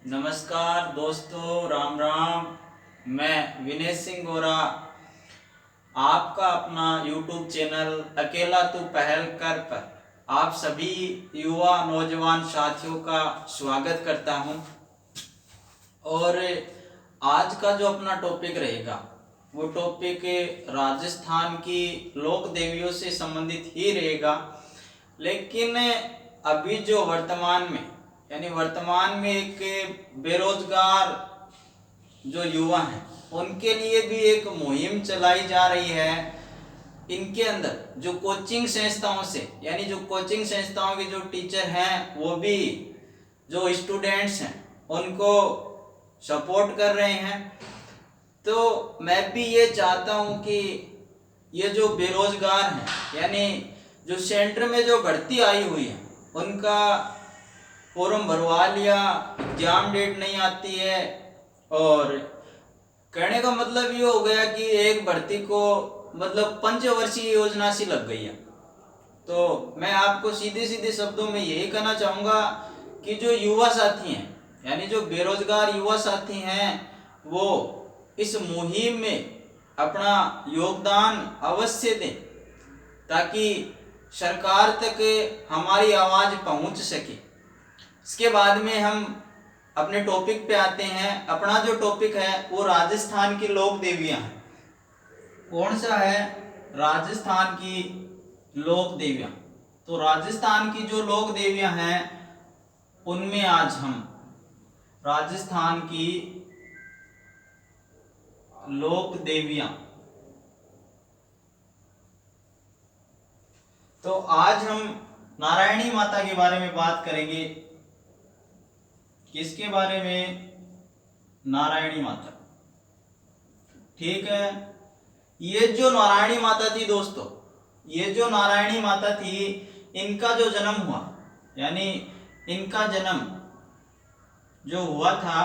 नमस्कार दोस्तों, राम राम। मैं विनेश सिंह गोरा, आपका अपना YouTube चैनल अकेला तू पहल कर पर आप सभी युवा नौजवान साथियों का स्वागत करता हूं। और आज का जो अपना टॉपिक रहेगा वो टॉपिक राजस्थान की लोक देवियों से संबंधित ही रहेगा। लेकिन अभी जो वर्तमान में एक बेरोजगार जो युवा हैं उनके लिए भी एक मुहिम चलाई जा रही है। इनके अंदर जो कोचिंग संस्थाओं से जो कोचिंग संस्थाओं के जो टीचर हैं वो भी जो स्टूडेंट्स हैं उनको सपोर्ट कर रहे हैं। तो मैं भी ये चाहता हूँ कि ये जो बेरोजगार हैं जो सेंटर में जो भर्ती आई हुई है उनका फॉर्म भरवा लिया, एग्जाम डेट नहीं आती है और कहने का मतलब ये हो गया कि एक भर्ती को मतलब पंचवर्षीय योजना सी लग गई है। तो मैं आपको सीधे सीधे शब्दों में यही कहना चाहूँगा कि जो युवा साथी हैं जो बेरोजगार युवा साथी हैं वो इस मुहिम में अपना योगदान अवश्य दें ताकि सरकार तक हमारी आवाज़ पहुंच सके। इसके बाद में हम अपने टॉपिक पे आते हैं। अपना जो टॉपिक है वो राजस्थान की लोक देवियां हैं। कौन सा है? राजस्थान की लोक देवियां। तो राजस्थान की जो लोक देवियां हैं उनमें आज हम राजस्थान की लोक देवियां, तो आज हम नारायणी माता के बारे में बात करेंगे। किसके बारे में? नारायणी माता। ठीक है। ये जो नारायणी माता थी दोस्तों, ये जो नारायणी माता थी इनका जो जन्म हुआ इनका जन्म जो हुआ था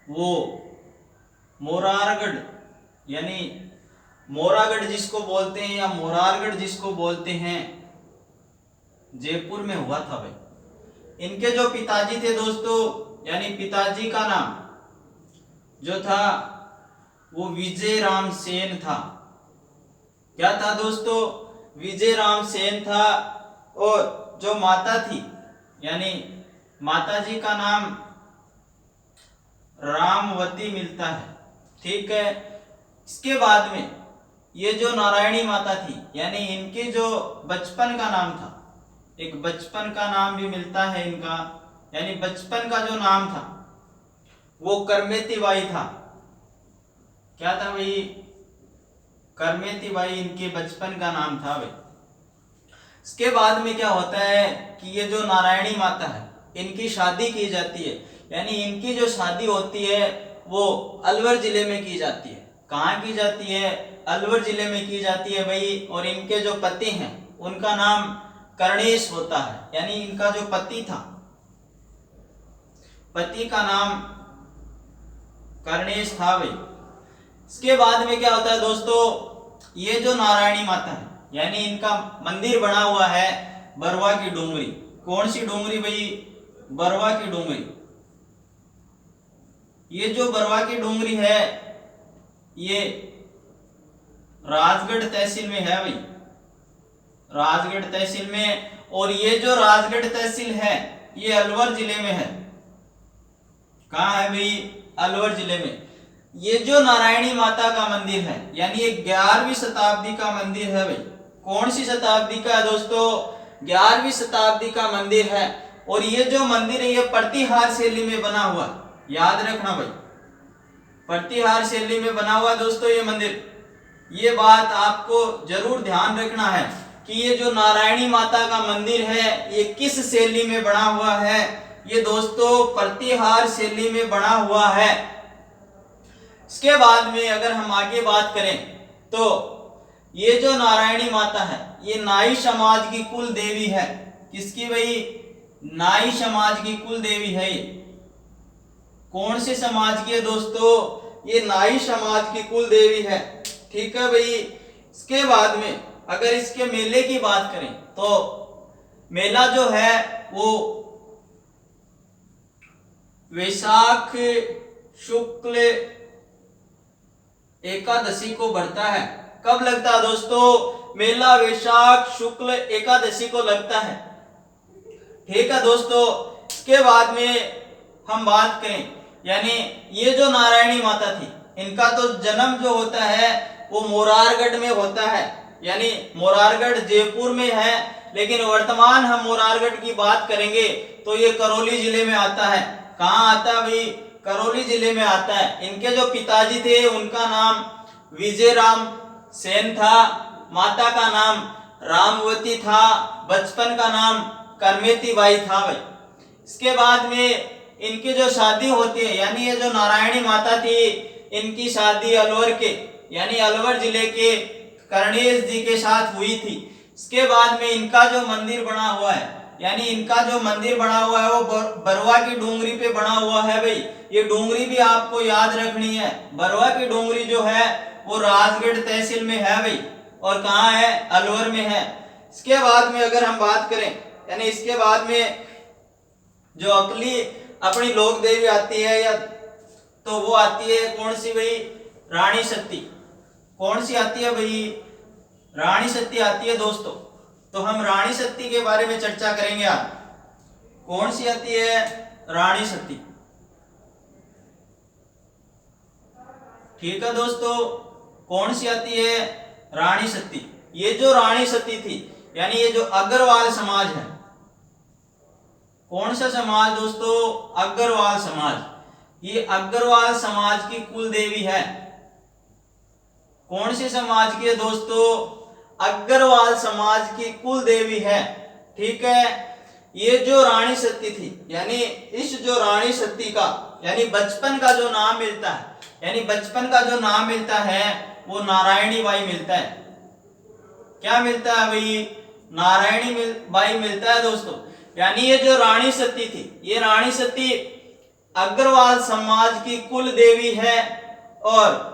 वो मोरारगढ़ मोरागढ़ जिसको बोलते हैं या मोरारगढ़ जिसको बोलते हैं, जयपुर में हुआ था भाई। इनके जो पिताजी थे दोस्तों पिताजी का नाम जो था वो विजय राम सेन था। क्या था दोस्तों? विजय राम सेन था। और जो माता थी माता जी का नाम रामवती मिलता है। ठीक है। इसके बाद में ये जो नारायणी माता थी इनके जो बचपन का नाम था, एक बचपन का नाम भी मिलता है इनका, बचपन का जो नाम था वो करमेती बाई था। क्या था भाई? करमेती बाई इनके बचपन का नाम था भाई। इसके बाद में क्या होता है कि ये जो नारायणी माता है इनकी शादी की जाती है। इनकी जो शादी होती है वो अलवर जिले में की जाती है। कहाँ की जाती है? अलवर जिले में की जाती है भाई। और इनके जो पति हैं उनका नाम कर्णेश होता है। इनका जो पति था, पति का नाम कर्णेश था भाई। इसके बाद में क्या होता है दोस्तों, ये जो नारायणी माता है इनका मंदिर बना हुआ है बरवा की डूंगरी। कौन सी डूंगरी भाई? बरवा की डूंगरी। ये जो बरवा की डूंगरी है ये राजगढ़ तहसील में है भाई, राजगढ़ तहसील में। और ये जो राजगढ़ तहसील है ये अलवर जिले में है। कहाँ है भाई? अलवर जिले में। ये जो नारायणी माता का मंदिर है ये 11वीं शताब्दी का मंदिर है भाई। कौन सी शताब्दी का है दोस्तों? 11वीं शताब्दी का मंदिर है। और ये जो मंदिर है ये प्रतिहार शैली में बना हुआ, याद रखना भाई, प्रतिहार शैली में बना हुआ दोस्तों ये मंदिर। ये बात आपको जरूर ध्यान रखना है कि ये जो नारायणी माता का मंदिर है ये किस शैली में बना हुआ है। ये दोस्तों प्रतिहार शैली में बना हुआ है। इसके बाद में अगर हम आगे बात करें तो ये जो नारायणी माता है ये नाई समाज की कुल देवी है। किसकी भाई? नाई समाज की कुल देवी है। ये कौन से समाज की है दोस्तों? ये नाई समाज की कुल देवी है। ठीक है भाई। इसके बाद में अगर इसके मेले की बात करें तो मेला जो है वो वैशाख शुक्ल एकादशी को बढ़ता है। कब लगता है दोस्तों? मेला वैशाख शुक्ल एकादशी को लगता है। ठीक है दोस्तों, इसके बाद में हम बात करें, यानी ये जो नारायणी माता थी, इनका तो जन्म जो होता है वो मोरारगढ़ में होता है, यानी मोरारगढ़ जयपुर में है, लेकिन वर्तमान हम मोरारगढ़ की बात करेंगे तो ये करौली जिले में आता है। कहाँ आता है भाई? करौली जिले में आता है। इनके जो पिताजी थे उनका नाम विजय राम सेन था, माता का नाम रामवती था, बचपन का नाम करमेती बाई था भाई। इसके बाद में इनकी जो शादी होती है, यानी ये जो नारायणी माता थी, इनकी शादी अलवर के यानी अलवर जिले के कर्णेश जी के साथ हुई थी। इसके बाद में इनका जो मंदिर बना हुआ है, यानी इनका जो मंदिर बना हुआ है वो बरवा की डूंगरी पे बना हुआ है भाई। ये डूंगरी भी आपको याद रखनी है। बरवा की डूंगरी जो है वो राजगढ़ तहसील में है भाई, और कहाँ है? अलवर में है। इसके बाद में अगर हम बात करें, यानी इसके बाद में जो अगली अपनी लोक देवी आती है, या तो वो आती है कौन सी भाई? रानी सती। कौन सी आती है भाई? रानी सती आती है दोस्तों। तो हम रानी सती के बारे में चर्चा करेंगे आज। कौन सी आती है? रानी सती। ठीक है दोस्तों, कौन सी आती है? रानी सती। ये जो रानी सती थी, यानी ये जो अग्रवाल समाज है, कौन सा समाज दोस्तों? अग्रवाल समाज। ये अग्रवाल समाज की कुल देवी है। कौन से समाज की है दोस्तों? अग्रवाल समाज की कुल देवी है। ठीक है, ये जो रानी सती थी, यानी इस जो रानी सती का यानी बचपन का जो नाम मिलता है, यानी बचपन का जो नाम मिलता है वो नारायणी बाई मिलता है। क्या मिलता है भाई? नारायणी बाई मिलता है दोस्तों। यानी ये जो रानी सती थी, ये रानी सती अग्रवाल समाज की कुल देवी है, और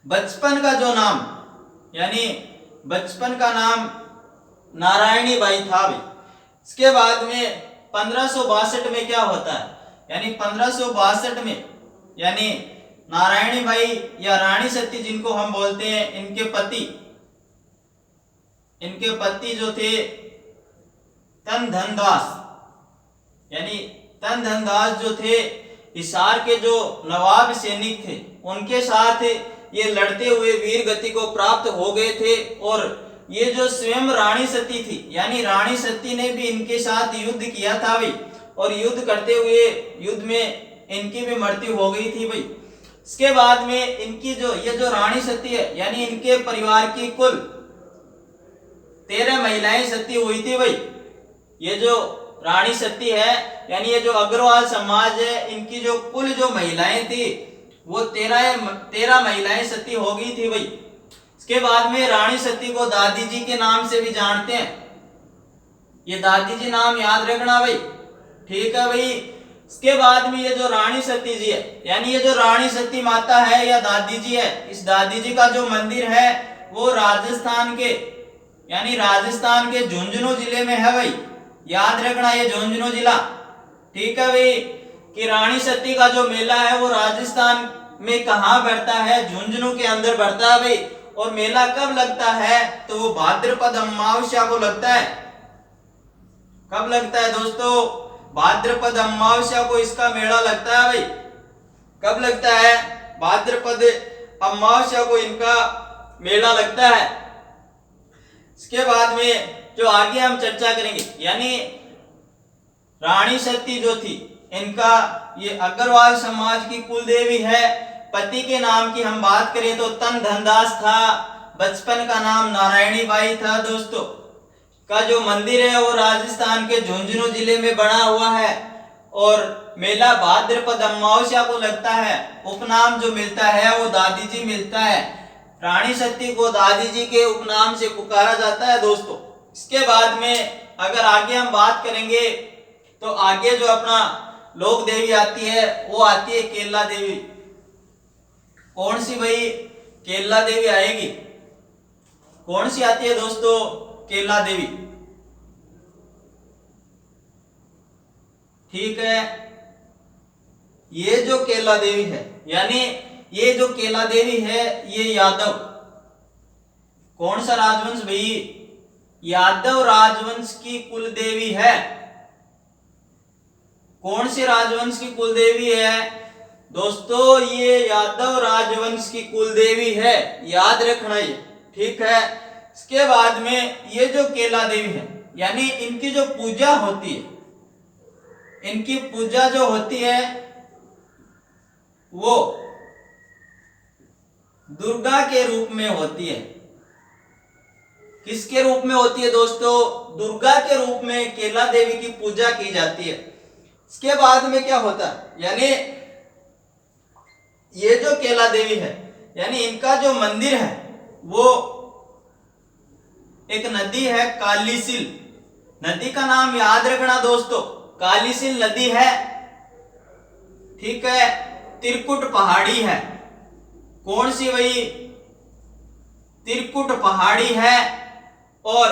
बचपन का जो नाम, यानी बचपन का नाम नारायणी बाई था भाई। इसके बाद में 1562 में क्या होता है? यानी 1562 में, यानी नारायणी बाई या रानी सती जिनको हम बोलते हैं, इनके पति जो थे तन धनदास, यानी तन धनदास जो थे, हिसार के जो नवाब सैनिक थे, उनके साथ ये लड़ते हुए वीर गति को प्राप्त हो गए थे। और ये जो स्वयं रानी सती थी, यानी रानी सती ने भी इनके साथ युद्ध किया था भाई, और युद्ध करते हुए युद्ध में इनकी भी मृत्यु हो गई थी भाई। इसके बाद में इनकी ये जो रानी सती है, यानी इनके परिवार की कुल 13 महिलाएं सती हुई थी भाई। ये जो रानी सती है, यानी ये जो अग्रवाल समाज है, इनकी जो कुल जो महिलाएं थी वो 13 महिलाएं सती हो गई थी भाई। इसके बाद में रानी सती को दादी जी के नाम से भी जानते हैं। ये दादी जी नाम याद रखना भाई। ठीक है भाई। इसके बाद में ये जो रानी सती जी है, यानी ये जो रानी सती माता है या दादी जी है, इस दादी जी का जो मंदिर है वो राजस्थान के, यानी राजस्थान के झुंझुनू जिले में है भाई। याद रखना ये झुंझुनू जिला। ठीक है भाई, कि रानी सती का जो मेला है वो राजस्थान में कहाँ बढ़ता है? झुंझुनू के अंदर बढ़ता है भाई। और मेला कब लगता है? तो वो भाद्रपद अमावस्या को लगता है। कब लगता है दोस्तों? भाद्रपद अमावस्या को इसका मेला लगता है भाई। कब लगता है? भाद्रपद अमावस्या को इनका मेला लगता है। इसके बाद में जो आगे हम चर्चा करेंगे, यानी रानी सती जो थी, इनका ये अग्रवाल समाज की कुल देवी है। पति के नाम की हम बात करें तो तन धनदास था, बचपन का नाम नारायणी बाई था दोस्तों। का जो मंदिर है वो राजस्थान के झुंझुनू जिले में बना हुआ है, और मेला भाद्रपद अमावस्या को लगता है। उपनाम जो मिलता है वो दादी जी मिलता है। रानी सती को दादी जी के उपनाम से पुकारा जाता है दोस्तों। इसके बाद में अगर आगे हम बात करेंगे तो आगे जो अपना लोक देवी आती है वो आती है केला देवी। कौन सी भाई? केला देवी आएगी। कौन सी आती है दोस्तों? केला देवी। ठीक है, ये जो केला देवी है, यानी ये जो केला देवी है ये यादव, कौन सा राजवंश भाई? यादव राजवंश की कुल देवी है। कौन से राजवंश की कुल देवी है दोस्तों? ये यादव राजवंश की कुल देवी है, याद रखना ये, ठीक है। इसके बाद में ये जो केला देवी है, यानी इनकी जो पूजा होती है, इनकी पूजा जो होती है वो दुर्गा के रूप में होती है। किसके रूप में होती है दोस्तों? दुर्गा के रूप में केला देवी की पूजा की जाती है। इसके बाद में क्या होता है, यानी ये जो केला देवी है, यानी इनका जो मंदिर है वो एक नदी है कालीसिल, नदी का नाम याद रखना दोस्तों, कालीसिल नदी है, ठीक है। त्रिकुट पहाड़ी है, कौन सी भाई? त्रिकुट पहाड़ी है। और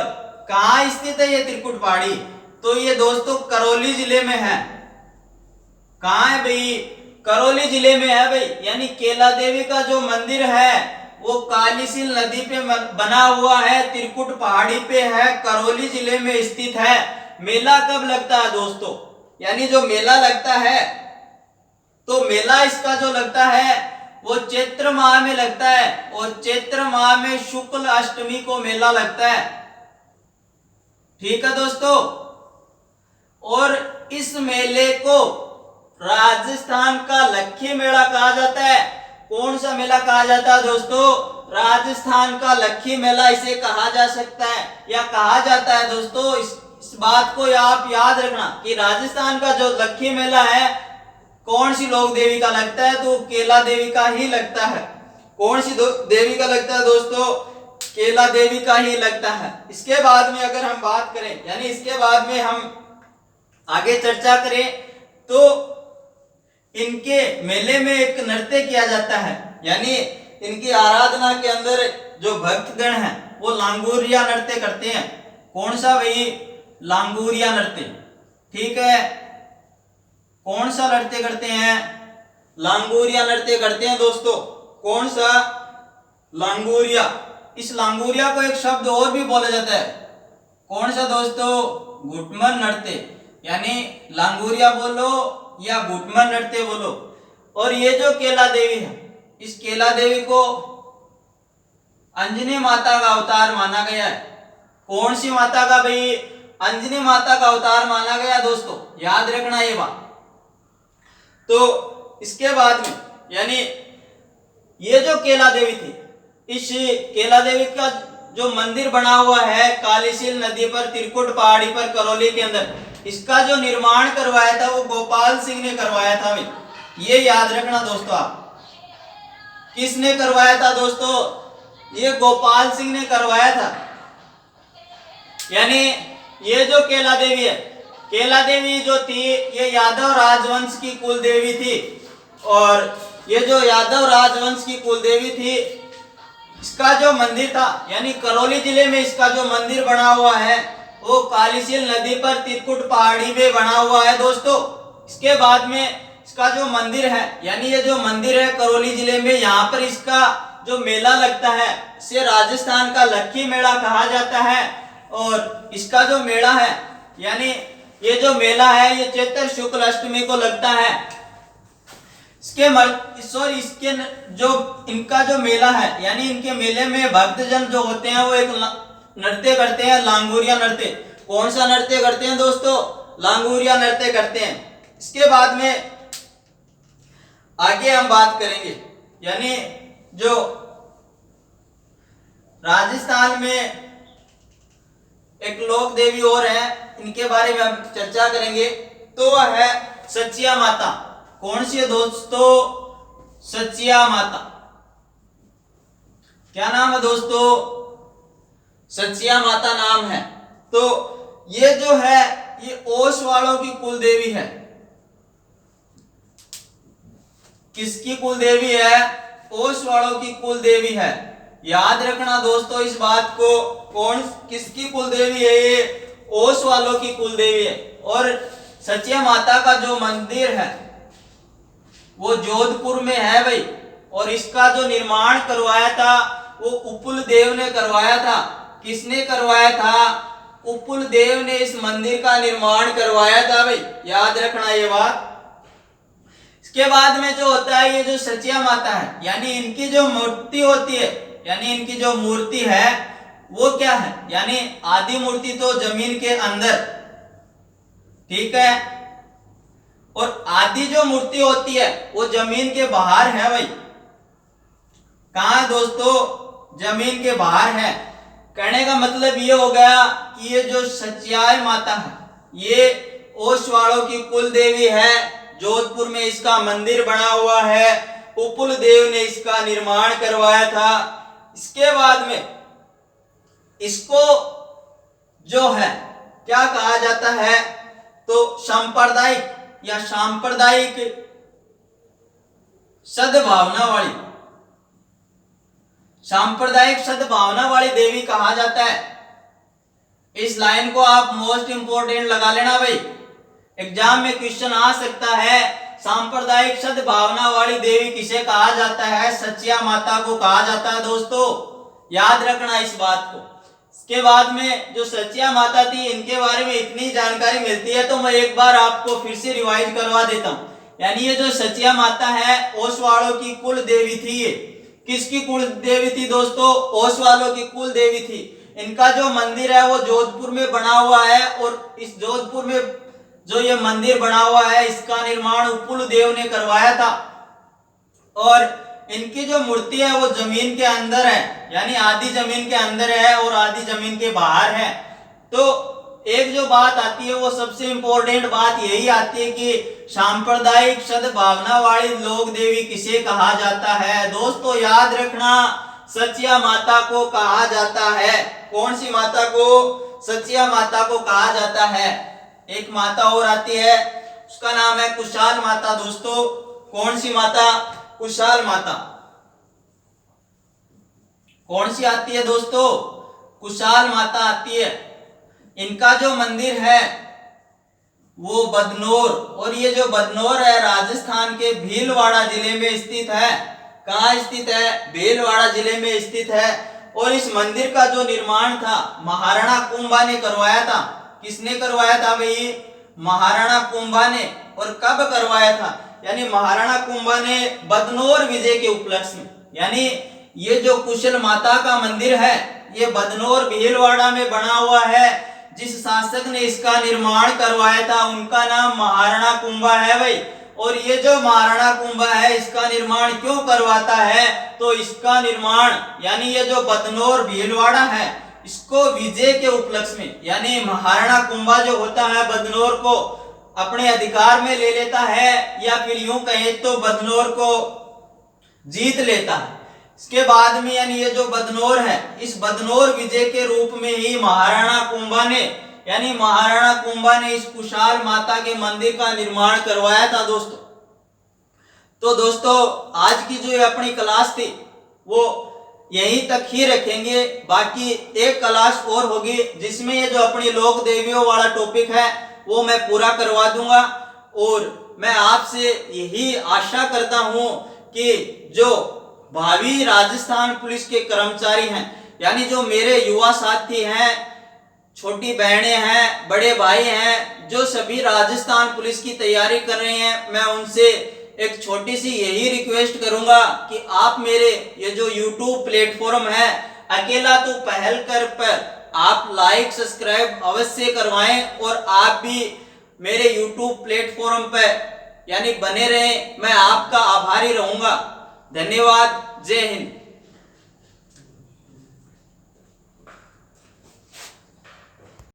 कहाँ स्थित है ये त्रिकुट पहाड़ी? तो ये दोस्तों करौली जिले में है। कहाँ है भाई? करौली जिले में है भाई। यानी केला देवी का जो मंदिर है वो कालीसिल नदी पे बना हुआ है, त्रिकुट पहाड़ी पे है, करौली जिले में स्थित है। मेला कब लगता है दोस्तों? यानी जो मेला लगता है, तो मेला इसका जो लगता है वो चैत्र माह में लगता है, और चैत्र माह में शुक्ल अष्टमी को मेला लगता है, ठीक है दोस्तों। और इस मेले को राजस्थान का लक्खी मेला कहा जाता है। कौन सा मेला कहा जाता है दोस्तों? राजस्थान का लक्खी मेला इसे कहा जा सकता है या कहा जाता है दोस्तों। इस बात को आप याद रखना कि राजस्थान का जो लक्खी मेला है कौन सी लोक देवी का लगता है? तो केला देवी का ही लगता है। कौन सी देवी का लगता है दोस्तों? केला देवी का ही लगता है। इसके बाद में अगर हम बात करें, यानी इसके बाद में हम आगे चर्चा करें, तो इनके मेले में एक नृत्य किया जाता है, यानी इनकी आराधना के अंदर जो भक्तगण हैं वो लांगुरिया नृत्य करते हैं। कौन सा भाई? लांगुरिया नृत्य, ठीक है। कौन सा नृत्य करते हैं? लांगुरिया नृत्य करते हैं दोस्तों। कौन सा? लांगुरिया। इस लांगुरिया को एक शब्द और भी बोला जाता है। कौन सा दोस्तों? घुटमन नृत्य, यानी लांगुरिया बोलो या घुटमन नृत्य बोलो। और ये जो केला देवी है, इस केला देवी को अंजनी माता का अवतार माना गया है। कौन सी माता का भाई? अंजनी माता का अवतार माना गया दोस्तों, याद रखना ये बात। तो इसके बाद में, यानी ये जो केला देवी थी, इस केला देवी का जो मंदिर बना हुआ है कालीसिल नदी पर, त्रिकुट पहाड़ी पर, करौली के अंदर, इसका जो निर्माण करवाया था वो गोपाल सिंह ने करवाया था भाई, ये याद रखना दोस्तों आप। किसने करवाया था दोस्तों? ये गोपाल सिंह ने करवाया था। यानी ये जो केला देवी है, केला देवी जो थी ये यादव राजवंश की कुल देवी थी। और ये जो यादव राजवंश की कुल देवी थी, इसका जो मंदिर था, यानी करौली जिले में इसका जो मंदिर बना हुआ है वो कालीसिल नदी पर त्रिकुट पहाड़ी में बना हुआ है दोस्तों। इसके बाद में इसका जो मंदिर है, यानी ये जो मंदिर है करौली जिले में, यहाँ पर इसका जो मेला लगता है इसे राजस्थान का लक्खी मेला कहा जाता है। और इसका जो मेला है, यानी ये जो मेला है ये चैत्र शुक्ल अष्टमी को लगता है। इसके जो इनका जो मेला है, यानी इनके मेले में भक्तजन जो होते हैं वो एक नृत्य करते हैं, लांगुरिया नृत्य। कौन सा नृत्य करते हैं दोस्तों? लांगुरिया नृत्य करते हैं। इसके बाद में आगे हम बात करेंगे, यानी जो राजस्थान में एक लोक देवी और है, इनके बारे में हम चर्चा करेंगे, तो वह है सचिया माता। कौन सी है दोस्तों? सचिया माता। क्या नाम है दोस्तों? सचिया माता नाम है। तो ये जो है ये ओस वालों की कुल देवी है। किसकी कुल देवी है? ओस वालों की कुल देवी है। याद रखना दोस्तों इस बात को। कौन किसकी कुल देवी है? ये ओस वालों की कुल देवी है। और सचिया माता का जो मंदिर है वो जोधपुर में है भाई। और इसका जो निर्माण करवाया था वो उपुल देव ने करवाया था। किसने करवाया था? उपुल देव ने इस मंदिर का निर्माण करवाया था भाई, याद रखना ये बात। इसके बाद में जो होता है, ये जो सचिया माता है, यानी इनकी जो मूर्ति होती है, यानी इनकी जो मूर्ति है वो क्या है, यानी आदि मूर्ति तो जमीन के अंदर, ठीक है, और आदि जो मूर्ति होती है वो जमीन के बाहर है भाई। कहां दोस्तों? जमीन के बाहर है। कहने का मतलब ये हो गया कि ये जो सच्याय माता है ये ओसवालों की कुल देवी है। जोधपुर में इसका मंदिर बना हुआ है, उपुल देव ने इसका निर्माण करवाया था। इसके बाद में इसको जो है क्या कहा जाता है, तो सांप्रदायिक या सांप्रदायिक सद्भावना वाली, सांप्रदायिक सद्भावना वाली देवी कहा जाता है। इस लाइन को आप मोस्ट इंपोर्टेंट लगा लेना भाई, एग्जाम में क्वेश्चन आ सकता है। सांप्रदायिक सद्भावना वाली देवी किसे कहा जाता है? सचिया माता को कहा जाता है दोस्तों, याद रखना इस बात को। इसके बाद में जो सचिया माता थी इनके बारे में इतनी जानकारी मिलती है तो मैं एक बार आपको फिर से रिवाइज करवा देता हूं। यानी ये जो सचिया माता है ओसवालों की कुल देवी थी। ये किसकी कुल देवी थी दोस्तों? ओसवालों की कुल देवी थी। इनका जो मंदिर है वो जोधपुर में बना हुआ है, और इस जोधपुर में जो ये मंदिर बना हुआ है इसका निर्माण उपुल देव ने करवाया था। और इनकी जो मूर्ति है वो जमीन के अंदर है, यानी आधी जमीन के अंदर है और आधी जमीन के बाहर है। तो एक जो बात आती है वो सबसे इंपॉर्टेंट बात यही आती है कि सांप्रदायिक सद्भावना वाली लोक देवी किसे कहा जाता है? दोस्तों याद रखना, सचिया माता को कहा जाता है। कौन सी माता को? सचिया माता को कहा जाता है। एक माता और आती है, उसका नाम है कुशाल माता दोस्तों। कौन सी माता? कुशाल माता। कौन सी आती है दोस्तों? कुशाल माता आती है। इनका जो मंदिर है वो बदनौर, और ये जो बदनौर है राजस्थान के भीलवाड़ा जिले में स्थित है। कहाँ स्थित है? भीलवाड़ा जिले में स्थित है। और इस मंदिर का जो निर्माण था महाराणा कुंभा ने करवाया था। किसने करवाया था भाई? महाराणा कुंभा ने। और कब करवाया था? यानी महाराणा कुंभा ने बदनौर विजय के उपलक्ष्य में। यानी ये जो कुशल माता का मंदिर है ये बदनौर भीलवाड़ा में बना हुआ है। जिस शासक ने इसका निर्माण करवाया था उनका नाम महाराणा कुंभा है भाई। और ये जो महाराणा कुंभा है इसका निर्माण क्यों करवाता है? तो इसका निर्माण, यानी ये जो बदनौर भीलवाड़ा है इसको विजय के उपलक्ष्य में, यानी महाराणा कुंभा जो होता है बदनौर को अपने अधिकार में ले लेता है, या फिर यूं कहें तो बदनौर को जीत लेता है। इसके बाद में यानी ये जो बदनौर है इस बदनौर विजय के रूप में ही महाराणा कुंभा ने, यानी महाराणा कुंभा ने इस कुशाल माता के मंदिर का निर्माण करवाया था दोस्तों। तो दोस्तों आज की जो अपनी क्लास थी वो यहीं तक ही रखेंगे। बाकी एक क्लास और होगी जिसमें ये जो अपनी लोक देवियों वाला टॉपिक है वो मैं पूरा करवा दूंगा। और मैं आपसे यही आशा करता हूं कि जो भावी राजस्थान पुलिस के कर्मचारी हैं, यानी जो मेरे युवा साथी हैं, छोटी बहनें हैं, बड़े भाई हैं, जो सभी राजस्थान पुलिस की तैयारी कर रहे हैं, मैं उनसे एक छोटी सी यही रिक्वेस्ट करूंगा कि आप मेरे ये जो YouTube प्लेटफॉर्म है अकेला तो पहल कर पर आप लाइक सब्सक्राइब अवश्य करवाएं, और आप भी मेरे YouTube प्लेटफॉर्म पर यानी बने रहें। मैं आपका आभारी रहूंगा। धन्यवाद। जय हिंद।